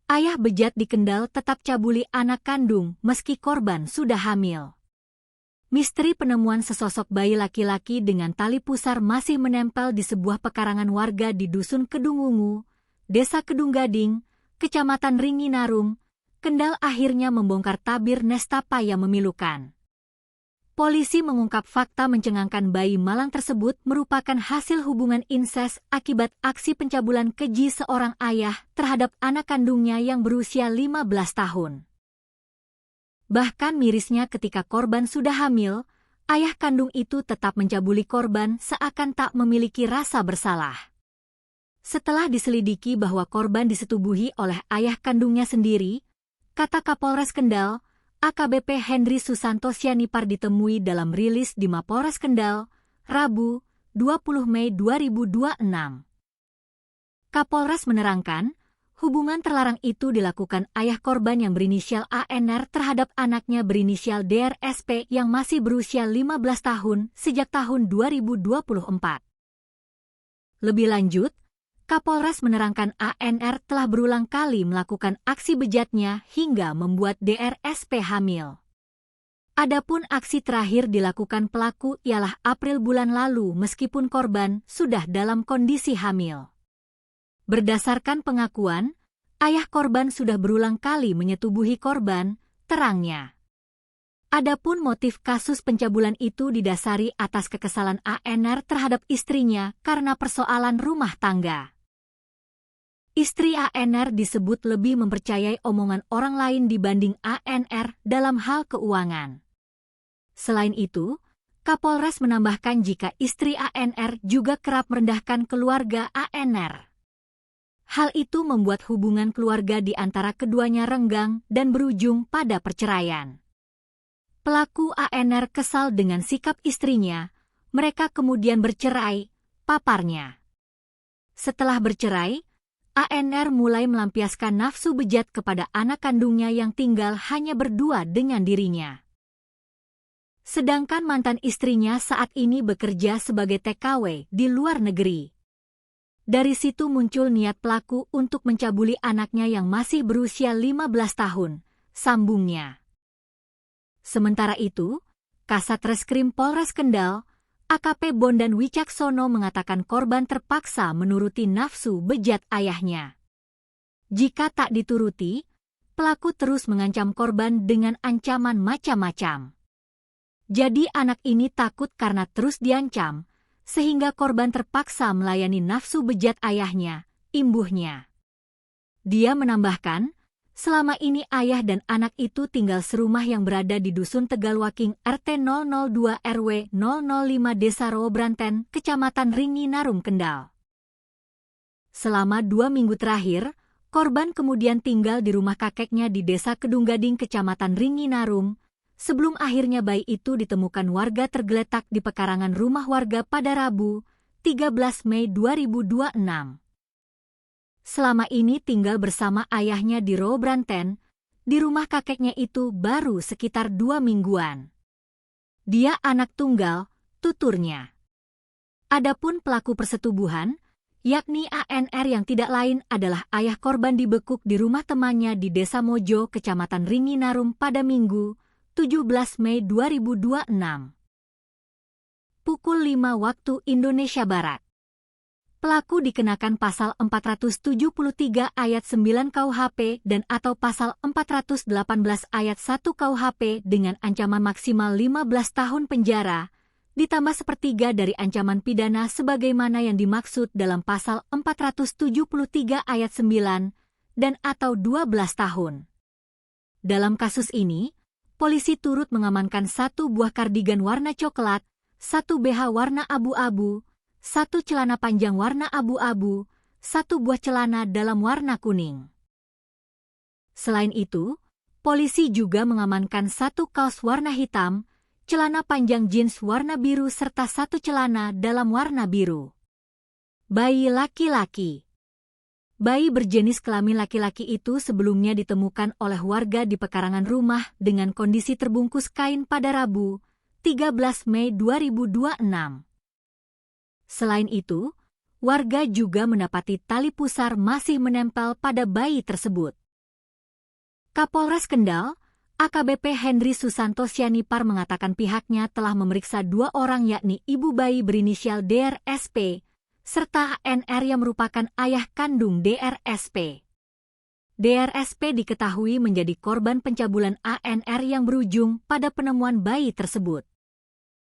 Ayah bejat di Kendal tetap cabuli anak kandung meski korban sudah hamil. Misteri penemuan sesosok bayi laki-laki dengan tali pusar masih menempel di sebuah pekarangan warga di Dusun Kedungungu, Desa Kedung Gading, Kecamatan Ringinarum, Kendal akhirnya membongkar tabir nestapa yang memilukan. Polisi mengungkap fakta mencengangkan bayi malang tersebut merupakan hasil hubungan insest akibat aksi pencabulan keji seorang ayah terhadap anak kandungnya yang berusia 15 tahun. Bahkan mirisnya ketika korban sudah hamil, ayah kandung itu tetap mencabuli korban seakan tak memiliki rasa bersalah. Setelah diselidiki bahwa korban disetubuhi oleh ayah kandungnya sendiri, kata Kapolres Kendal, AKBP Henry Susanto Sianipar ditemui dalam rilis di Mapolres Kendal, Rabu, 20 Mei 2026. Kapolres menerangkan, hubungan terlarang itu dilakukan ayah korban yang berinisial ANR terhadap anaknya berinisial DRSP yang masih berusia 15 tahun sejak tahun 2024. Lebih lanjut, Kapolres menerangkan ANR telah berulang kali melakukan aksi bejatnya hingga membuat DRSP hamil. Adapun aksi terakhir dilakukan pelaku ialah April bulan lalu meskipun korban sudah dalam kondisi hamil. Berdasarkan pengakuan, ayah korban sudah berulang kali menyetubuhi korban, terangnya. Adapun motif kasus pencabulan itu didasari atas kekesalan ANR terhadap istrinya karena persoalan rumah tangga. Istri ANR disebut lebih mempercayai omongan orang lain dibanding ANR dalam hal keuangan. Selain itu, Kapolres menambahkan jika istri ANR juga kerap merendahkan keluarga ANR. Hal itu membuat hubungan keluarga di antara keduanya renggang dan berujung pada perceraian. Pelaku ANR kesal dengan sikap istrinya, mereka kemudian bercerai, paparnya. Setelah bercerai, ANR mulai melampiaskan nafsu bejat kepada anak kandungnya yang tinggal hanya berdua dengan dirinya. Sedangkan mantan istrinya saat ini bekerja sebagai TKW di luar negeri. Dari situ muncul niat pelaku untuk mencabuli anaknya yang masih berusia 15 tahun, sambungnya. Sementara itu, Kasat Reskrim Polres Kendal, AKP Bondan Wicaksono mengatakan korban terpaksa menuruti nafsu bejat ayahnya. Jika tak dituruti, pelaku terus mengancam korban dengan ancaman macam-macam. Jadi anak ini takut karena terus diancam, sehingga korban terpaksa melayani nafsu bejat ayahnya, imbuhnya. Dia menambahkan, selama ini ayah dan anak itu tinggal serumah yang berada di Dusun Tegalwaking RT 002 RW 005 Desa Rowobranten, Kecamatan Ringinarum, Kendal. Selama 2 minggu terakhir, korban kemudian tinggal di rumah kakeknya di Desa Kedung Gading, Kecamatan Ringinarum, sebelum akhirnya bayi itu ditemukan warga tergeletak di pekarangan rumah warga pada Rabu, 13 Mei 2026. Selama ini tinggal bersama ayahnya di Rowobranten, di rumah kakeknya itu baru sekitar 2 mingguan. Dia anak tunggal, tuturnya. Adapun pelaku persetubuhan, yakni ANR yang tidak lain adalah ayah korban dibekuk di rumah temannya di Desa Mojo, Kecamatan Ringinarum pada Minggu, 17 Mei 2026. Pukul 5 waktu Indonesia Barat. Pelaku dikenakan pasal 473 ayat 9 KUHP dan atau pasal 418 ayat 1 KUHP dengan ancaman maksimal 15 tahun penjara, ditambah sepertiga dari ancaman pidana sebagaimana yang dimaksud dalam pasal 473 ayat 9 dan atau 12 tahun. Dalam kasus ini, polisi turut mengamankan 1 buah kardigan warna coklat, 1 BH warna abu-abu, 1 celana panjang warna abu-abu, 1 buah celana dalam warna kuning. Selain itu, polisi juga mengamankan 1 kaos warna hitam, celana panjang jeans warna biru serta 1 celana dalam warna biru. Bayi laki-laki. Bayi berjenis kelamin laki-laki itu sebelumnya ditemukan oleh warga di pekarangan rumah dengan kondisi terbungkus kain pada Rabu, 13 Mei 2026. Selain itu, warga juga mendapati tali pusar masih menempel pada bayi tersebut. Kapolres Kendal, AKBP Henry Susanto Sianipar mengatakan pihaknya telah memeriksa 2 orang yakni ibu bayi berinisial DRSP, serta ANR yang merupakan ayah kandung DRSP. DRSP diketahui menjadi korban pencabulan ANR yang berujung pada penemuan bayi tersebut.